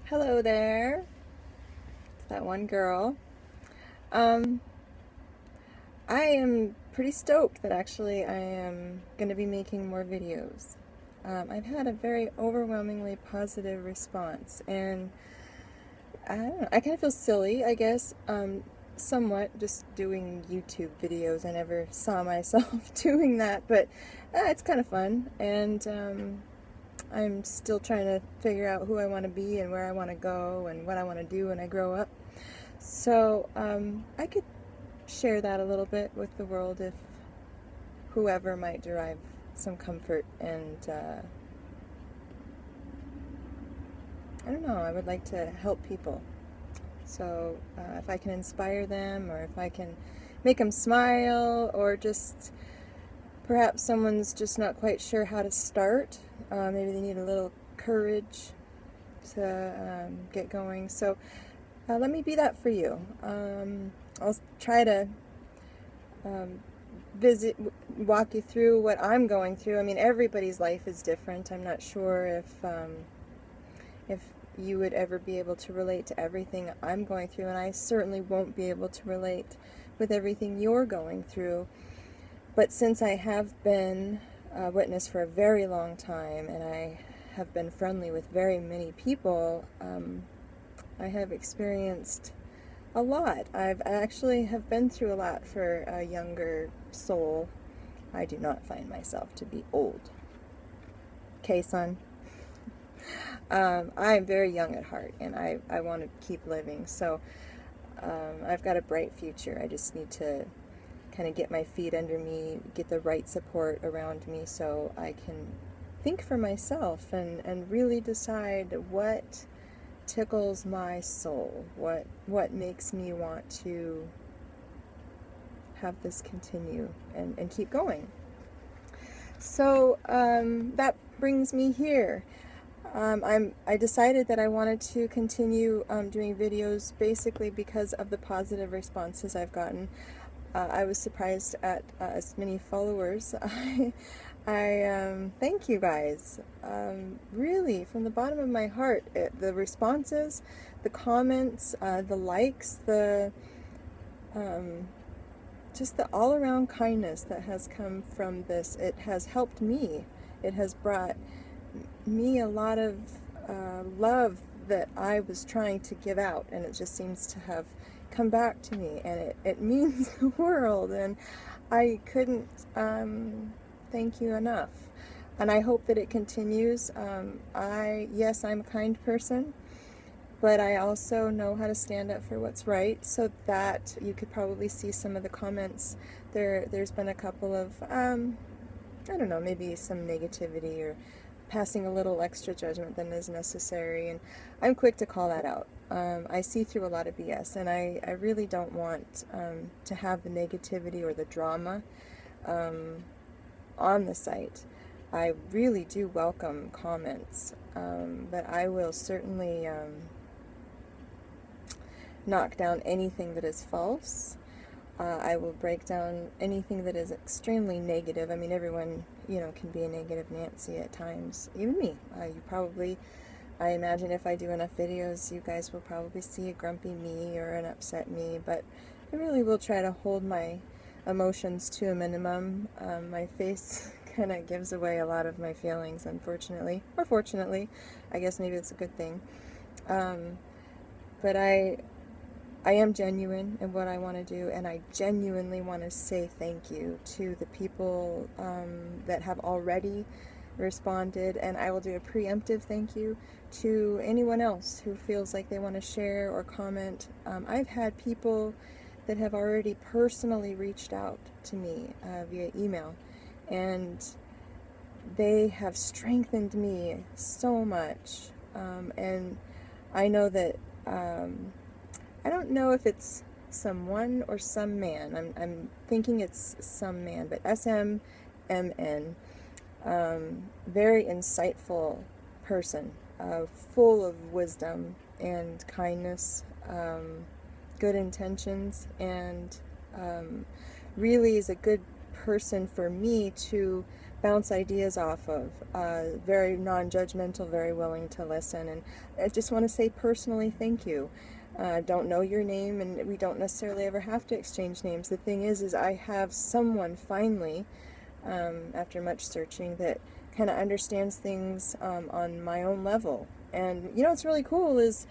Hello there. It's that one girl. Um, I am pretty stoked that actually I am going to be making more videos. I've had a very overwhelmingly positive response, and I don't know, I kind of feel silly, I guess, somewhat just doing YouTube videos. I never saw myself doing that, but it's kind of fun, and I'm still trying to figure out who I want to be and where I want to go and what I want to do when I grow up. So I could share that a little bit with the world if whoever might derive some comfort. And I don't know, I would like to help people. So if I can inspire them, or if I can make them smile, or just perhaps someone's just not quite sure how to start. Maybe they need a little courage to get going. So let me be that for you. I'll try to walk you through what I'm going through. I mean, everybody's life is different. I'm not sure if you would ever be able to relate to everything I'm going through, and I certainly won't be able to relate with everything you're going through. But since I have been a witness for a very long time, and I have been friendly with very many people, I have experienced a lot. I've actually have been through a lot for a younger soul. I do not find myself to be old. Okay, son? I'm very young at heart, and I want to keep living. So I've got a bright future. I just need to kind of get my feet under me, get the right support around me so I can think for myself and really decide what tickles my soul, what makes me want to have this continue and keep going. So that brings me here. I decided that I wanted to continue doing videos basically because of the positive responses I've gotten. I was surprised at as many followers. I thank you guys. Really, from the bottom of my heart, the responses, the comments, the likes, the just the all-around kindness that has come from this. It has helped me. It has brought me a lot of love that I was trying to give out, and it just seems to have come back to me, and it means the world, and I couldn't thank you enough, and I hope that it continues. Yes, I'm a kind person, but I also know how to stand up for what's right, so that you could probably see some of the comments. There's been a couple of I don't know, maybe some negativity or passing a little extra judgment than is necessary, and I'm quick to call that out. I see through a lot of BS, and I really don't want to have the negativity or the drama on the site. I really do welcome comments, but I will certainly knock down anything that is false. I will break down anything that is extremely negative. I mean, everyone, can be a negative Nancy at times. Even me. I imagine if I do enough videos, you guys will probably see a grumpy me or an upset me, but I really will try to hold my emotions to a minimum. My face kind of gives away a lot of my feelings, unfortunately. Or fortunately. I guess maybe it's a good thing. But I am genuine in what I want to do, and I genuinely want to say thank you to the people that have already responded, and I will do a preemptive thank you to anyone else who feels like they want to share or comment. I've had people that have already personally reached out to me via email, and they have strengthened me so much, and I know that I don't know if it's someone or some man. I'm thinking it's some man, but SMMN, very insightful person, full of wisdom and kindness, good intentions, and really is a good person for me to bounce ideas off of, very non-judgmental, very willing to listen. And I just want to say personally thank you. Don't know your name, and we don't necessarily ever have to exchange names. The thing is I have someone finally, after much searching, that kind of understands things on my own level. And you know what's really cool is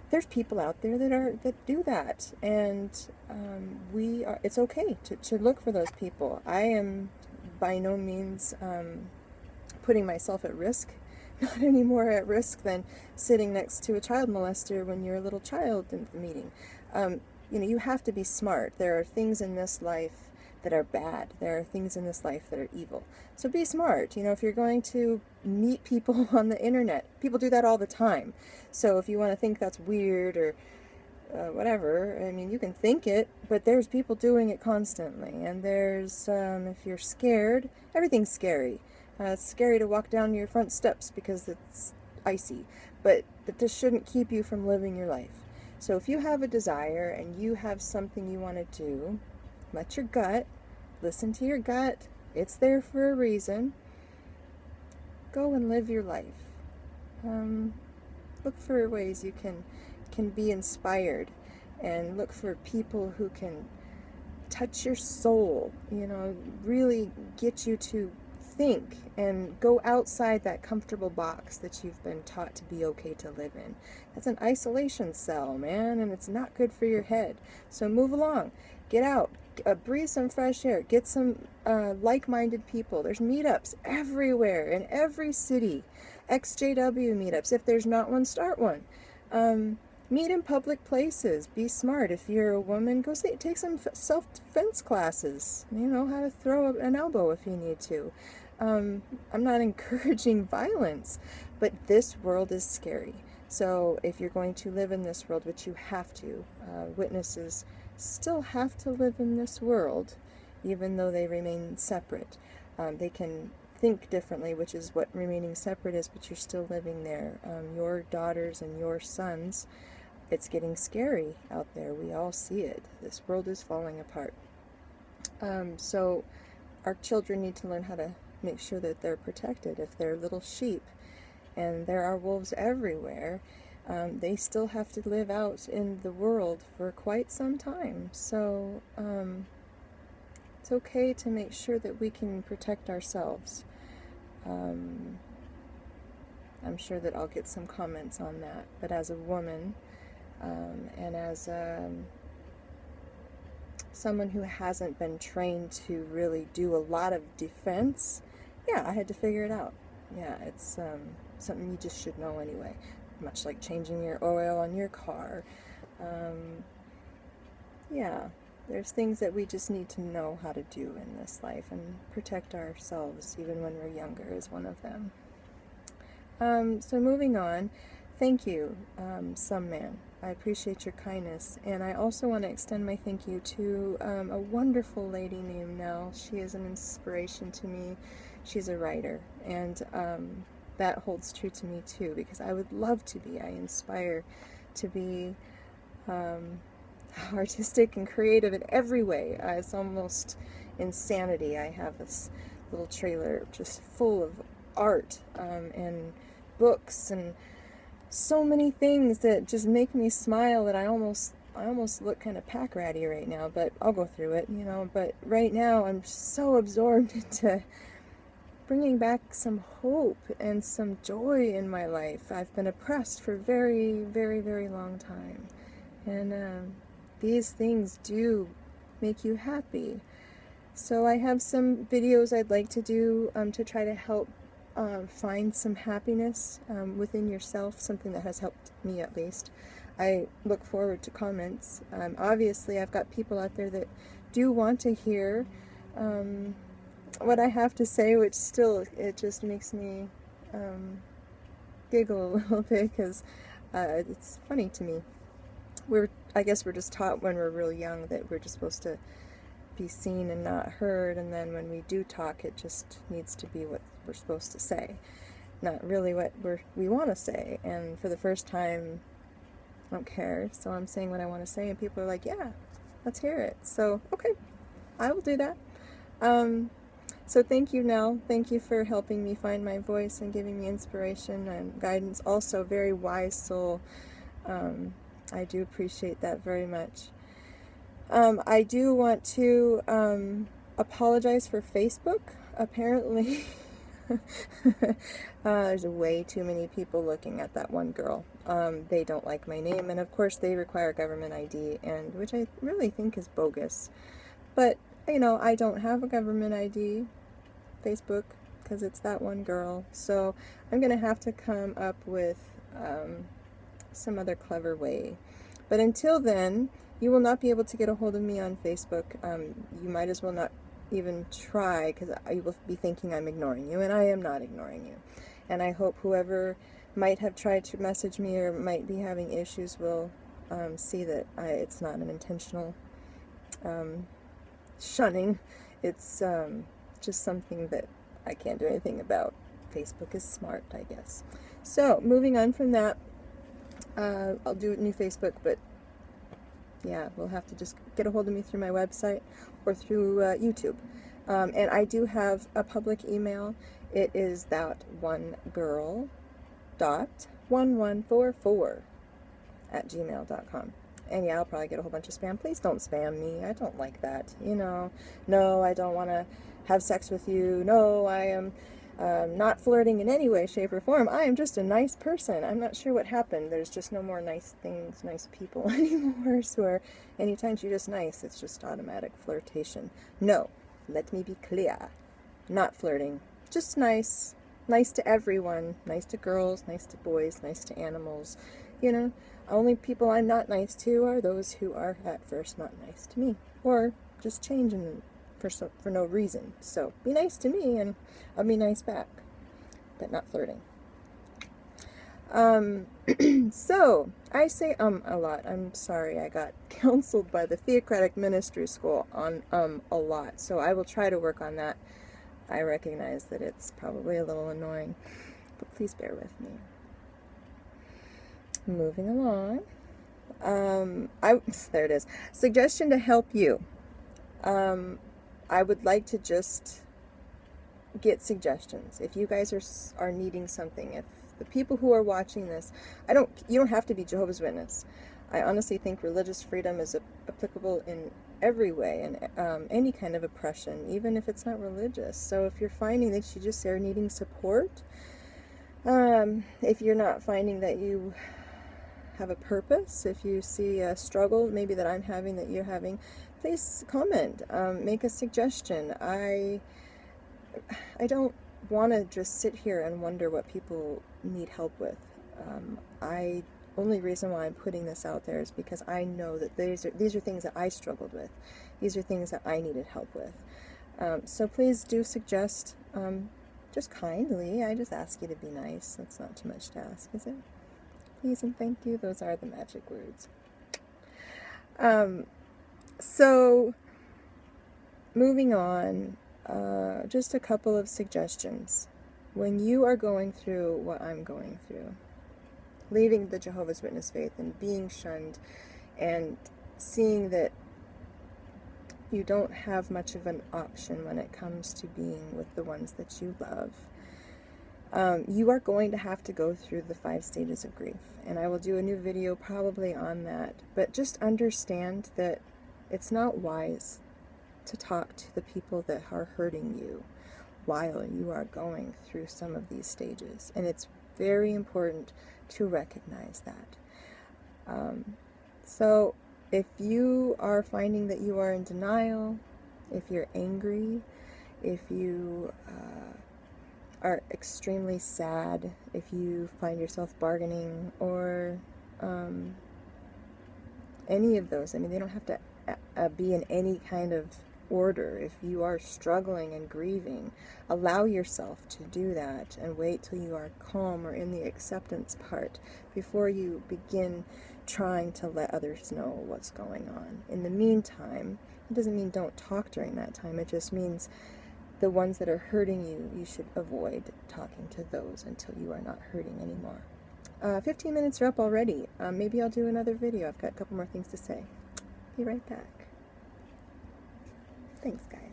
there's people out there that do that, and it's okay to look for those people. I am by no means putting myself at risk, not any more at risk than sitting next to a child molester when you're a little child in the meeting. You know, you have to be smart. There are things in this life that are bad. There are things in this life that are evil. So be smart. You know, if you're going to meet people on the internet, people do that all the time. So if you want to think that's weird or whatever, I mean, you can think it, but there's people doing it constantly. And there's, if you're scared, everything's scary. It's scary to walk down your front steps because it's icy, but this shouldn't keep you from living your life. So if you have a desire and you have something you want to do, let your gut, listen to your gut. It's there for a reason. Go and live your life. Look for ways you can be inspired, and look for people who can touch your soul, you know, really get you to think and go outside that comfortable box that you've been taught to be okay to live in. That's an isolation cell, man, and it's not good for your head. So move along, get out, breathe some fresh air, get some like-minded people. There's meetups everywhere in every city, XJW meetups. If there's not one, start one. Meet in public places. Be smart. If you're a woman, go take some self-defense classes. You know how to throw an elbow if you need to. I'm not encouraging violence, but this world is scary. So if you're going to live in this world, which you have to, witnesses still have to live in this world, even though they remain separate. They can think differently, which is what remaining separate is, but you're still living there. Your daughters and your sons, it's getting scary out there. We all see it. This world is falling apart. So our children need to learn how to make sure that they're protected. If they're little sheep, and there are wolves everywhere, they still have to live out in the world for quite some time. So it's okay to make sure that we can protect ourselves. I'm sure that I'll get some comments on that, but as a woman, and as someone who hasn't been trained to really do a lot of defense, yeah, I had to figure it out. Yeah, it's something you just should know anyway, much like changing your oil on your car. Yeah, there's things that we just need to know how to do in this life, and protect ourselves even when we're younger is one of them. So moving on, thank you, some man. I appreciate your kindness, and I also want to extend my thank you to a wonderful lady named Nell. She is an inspiration to me. She's a writer, and that holds true to me too, because I would love to be. I inspire to be artistic and creative in every way. It's almost insanity. I have this little trailer just full of art and books and so many things that just make me smile that I almost look kind of pack ratty right now, but I'll go through it, you know. But right now I'm so absorbed into bringing back some hope and some joy in my life. I've been oppressed for a very, very, very long time, and these things do make you happy. So I have some videos I'd like to do to try to help find some happiness within yourself, something that has helped me at least. I look forward to comments. Obviously, I've got people out there that do want to hear what I have to say, which still, it just makes me giggle a little bit, because it's funny to me. I guess we're just taught when we're real young that we're just supposed to be seen and not heard, and then when we do talk, it just needs to be what we're supposed to say, not really what we want to say. And for the first time, I don't care, so I'm saying what I want to say, and people are like, yeah, let's hear it. So okay, I will do that. So thank you, Nell. Thank you for helping me find my voice and giving me inspiration and guidance. Also, very wise soul. I do appreciate that very much. I do want to apologize for Facebook. Apparently, there's way too many people looking at that one girl. They don't like my name, and of course they require government ID, and which I really think is bogus. But, you know, I don't have a government ID, Facebook, because it's that one girl. So I'm going to have to come up with some other clever way. But until then, you will not be able to get a hold of me on Facebook. You might as well not even try, because you will be thinking I'm ignoring you, and I am not ignoring you. And I hope whoever might have tried to message me or might be having issues will see that it's not an intentional shunning. It's just something that I can't do anything about. Facebook is smart, I guess. So, moving on from that, I'll do a new Facebook, but yeah, we'll have to just get a hold of me through my website or through YouTube. And I do have a public email. It is that one girl .1144@gmail.com. And yeah, I'll probably get a whole bunch of spam. Please don't spam me. I don't like that. You know, no, I don't want to have sex with you. No, I am not flirting in any way, shape, or form. I am just a nice person. I'm not sure what happened. There's just no more nice things, nice people anymore. So anytime you're just nice, it's just automatic flirtation. No, let me be clear. Not flirting. Just nice. Nice to everyone. Nice to girls, nice to boys, nice to animals. You know, only people I'm not nice to are those who are at first not nice to me. Or just changing for no reason. So be nice to me and I'll be nice back, but not flirting. So I say a lot. I'm sorry, I got counseled by the Theocratic Ministry School on a lot, so I will try to work on that. I recognize that it's probably a little annoying, but please bear with me. Moving along. There it is. Suggestion to help you. I would like to just get suggestions. If you guys are needing something, if the people who are watching this, you don't have to be Jehovah's Witness. I honestly think religious freedom is applicable in every way, and any kind of oppression, even if it's not religious. So if you're finding that you just are needing support, if you're not finding that you have a purpose, if you see a struggle maybe that I'm having, that you're having, please comment, make a suggestion. I don't want to just sit here and wonder what people need help with. Only reason why I'm putting this out there is because I know that these are things that I struggled with. These are things that I needed help with. So please do suggest, just kindly. I just ask you to be nice. That's not too much to ask, is it? Please and thank you. Those are the magic words. So moving on, just a couple of suggestions. When you are going through what I'm going through, leaving the Jehovah's Witness faith and being shunned and seeing that you don't have much of an option when it comes to being with the ones that you love, you are going to have to go through the 5 stages of grief. And I will do a new video probably on that. But just understand that it's not wise to talk to the people that are hurting you while you are going through some of these stages. And it's very important to recognize that. So if you are finding that you are in denial, if you're angry, if you are extremely sad, if you find yourself bargaining, or any of those, I mean, they don't have to be in any kind of order. If you are struggling and grieving, allow yourself to do that and wait till you are calm or in the acceptance part before you begin trying to let others know what's going on. In the meantime, it doesn't mean don't talk during that time. It just means the ones that are hurting you, you should avoid talking to those until you are not hurting anymore. 15 minutes are up already. Maybe I'll do another video. I've got a couple more things to say. Be right back. Thanks, guys.